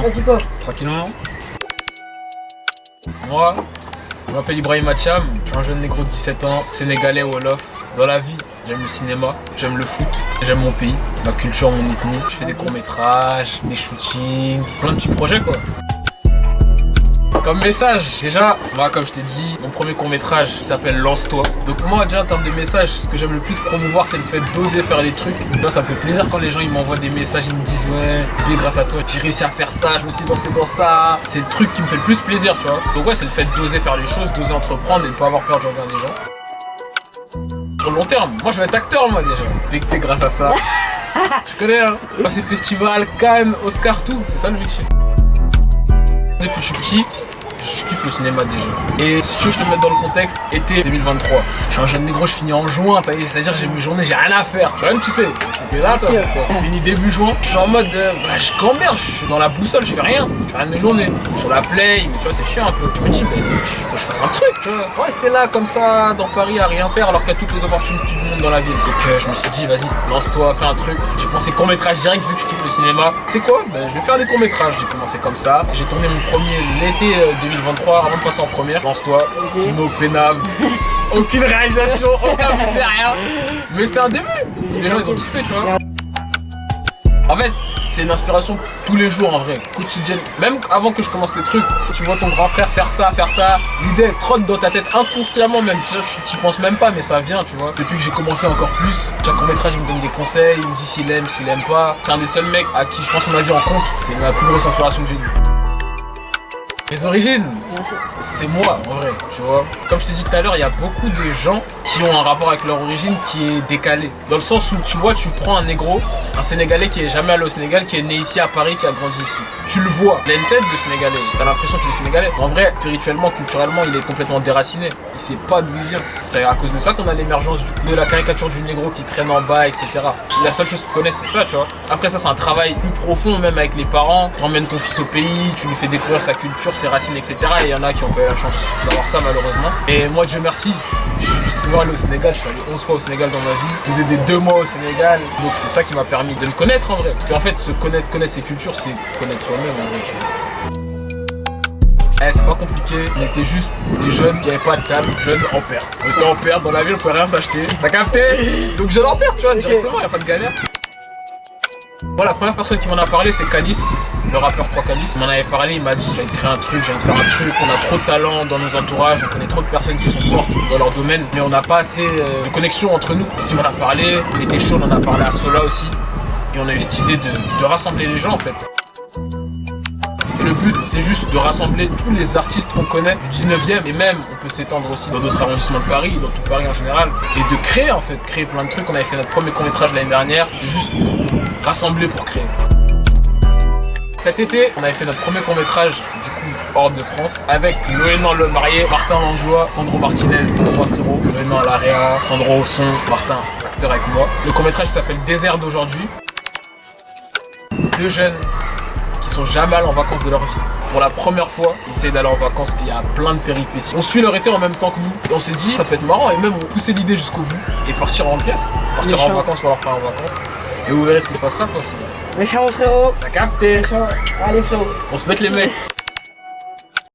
Vas-y quoi. Tranquillement. Moi, je m'appelle Ibrahim Atcham, je suis un jeune négro de 17 ans, sénégalais wolof. Dans la vie, j'aime le cinéma, j'aime le foot, j'aime mon pays, ma culture, mon ethnie. Je fais des courts-métrages, des shootings, plein de petits projets quoi. Comme message, déjà, moi comme je t'ai dit, mon premier court-métrage s'appelle Lance-toi. Donc moi déjà en termes de message, ce que j'aime le plus promouvoir c'est le fait d'oser faire les trucs. Moi ça me fait plaisir quand les gens ils m'envoient des messages, ils me disent ouais, grâce à toi j'ai réussi à faire ça, je me suis lancé dans ça. C'est le truc qui me fait le plus plaisir tu vois. Donc ouais c'est le fait d'oser faire les choses, d'oser entreprendre et de pas avoir peur de regarder les gens. Sur le long terme, moi je vais être acteur moi déjà. Becté grâce à ça. Je connais hein. Moi c'est festival, Cannes, Oscar, tout, c'est ça l'objectif. Depuis que je suis petit, je kiffe le cinéma déjà. Et si tu veux je te mets dans le contexte, été 2023. Je suis un jeune négro, je finis en juin, c'est-à-dire j'ai mes journées, j'ai rien à faire. Toi-même tu sais, c'était là toi. Je finis début juin, je suis en mode, je camberge, je suis dans la boussole, je fais rien de mes journées. Je suis sur la play, mais tu vois c'est chiant un peu. Je me dis, faut que je fasse un truc, tu vois. Ouais, c'était là comme ça, dans Paris, à rien faire, alors qu'il y a toutes les opportunités du monde dans la ville. Donc je me suis dit, vas-y, lance-toi, fais un truc. J'ai pensé court-métrage direct vu que je kiffe le cinéma. C'est quoi? Je vais faire des courts-métrages. J'ai commencé comme ça. J'ai tourné mon premier l'été 2023 avant de passer en première. Lance-toi, film au Pénave. Aucune réalisation, aucun budget, rien. Mais c'était un début. Les gens ils ont kiffé, tu vois. En fait, c'est une inspiration tous les jours en vrai, quotidienne. Même avant que je commence les trucs, tu vois ton grand frère faire ça. L'idée trotte dans ta tête inconsciemment même. Tu penses même pas, mais ça vient, tu vois. Depuis que j'ai commencé encore plus, chaque court-métrage il me donne des conseils, il me dit s'il aime, s'il aime pas. C'est un des seuls mecs à qui je pense mon avis en compte. C'est ma plus grosse inspiration que j'ai eue. Mes origines, c'est moi en vrai, tu vois. Comme je t'ai dit tout à l'heure, il y a beaucoup de gens qui ont un rapport avec leur origine qui est décalé. Dans le sens où, tu vois, tu prends un négro, un Sénégalais qui est jamais allé au Sénégal, qui est né ici à Paris, qui a grandi ici. Tu le vois, il a une tête de Sénégalais, t'as l'impression qu'il est Sénégalais. En vrai, spirituellement, culturellement, il est complètement déraciné. Il sait pas d'où il vient. C'est à cause de ça qu'on a l'émergence de la caricature du négro qui traîne en bas, etc. La seule chose qu'ils connaissent, c'est ça, tu vois. Après ça, c'est un travail plus profond, même avec les parents. Tu emmènes ton fils au pays, tu lui fais découvrir sa culture, ses racines, etc. Et il y en a qui ont pas eu la chance d'avoir ça, malheureusement. Et moi, Dieu merci, je suis souvent allé au Sénégal, je suis allé 11 fois au Sénégal dans ma vie. Je faisais des 2 mois au Sénégal. Donc c'est ça qui m'a permis de me connaître en vrai. Parce qu'en fait, connaître ses cultures, c'est connaître soi-même en vrai, tu vois. C'est pas compliqué, on était juste des jeunes qui avaient pas de table, jeunes en perte. On était en perte, dans la ville on pouvait rien s'acheter. T'as capté? Donc jeunes en perte, tu vois, directement, y a pas de galère. Moi, la première personne qui m'en a parlé, c'est Calis, le rappeur 3 Calis. Il m'en avait parlé, il m'a dit j'ai envie de créer un truc, j'ai envie de faire un truc, on a trop de talent dans nos entourages, on connaît trop de personnes qui sont fortes dans leur domaine, mais on n'a pas assez de connexion entre nous. Donc il m'en a parlé, il était chaud, on en a parlé à Sola aussi. Et on a eu cette idée de rassembler les gens en fait. Et le but, c'est juste de rassembler tous les artistes qu'on connaît du 19e et même, on peut s'étendre aussi dans d'autres arrondissements de Paris, dans tout Paris en général, et de créer en fait, créer plein de trucs. On avait fait notre premier court-métrage l'année dernière, c'est juste rassembler pour créer. Cet été, on avait fait notre premier court-métrage, du coup, hors de France, avec Loénan le marié, Martin Langlois, Sandro Martinez, 3 frérots, Loénan à l'AREA, Sandro au son, Martin, acteur avec moi. Le court-métrage s'appelle Désert d'aujourd'hui. 2 jeunes qui sont jamais allés en vacances de leur vie. Pour la première fois, ils essayent d'aller en vacances et il y a plein de péripéties. On suit leur été en même temps que nous et on s'est dit ça peut être marrant et même on poussait l'idée jusqu'au bout et partir en pièce, partir en vacances pour leur part en vacances. Et vous verrez ce qui se passera de toute façon. Méchant frérot. T'as capté? Méchant. Allez frérot. On se met les mecs.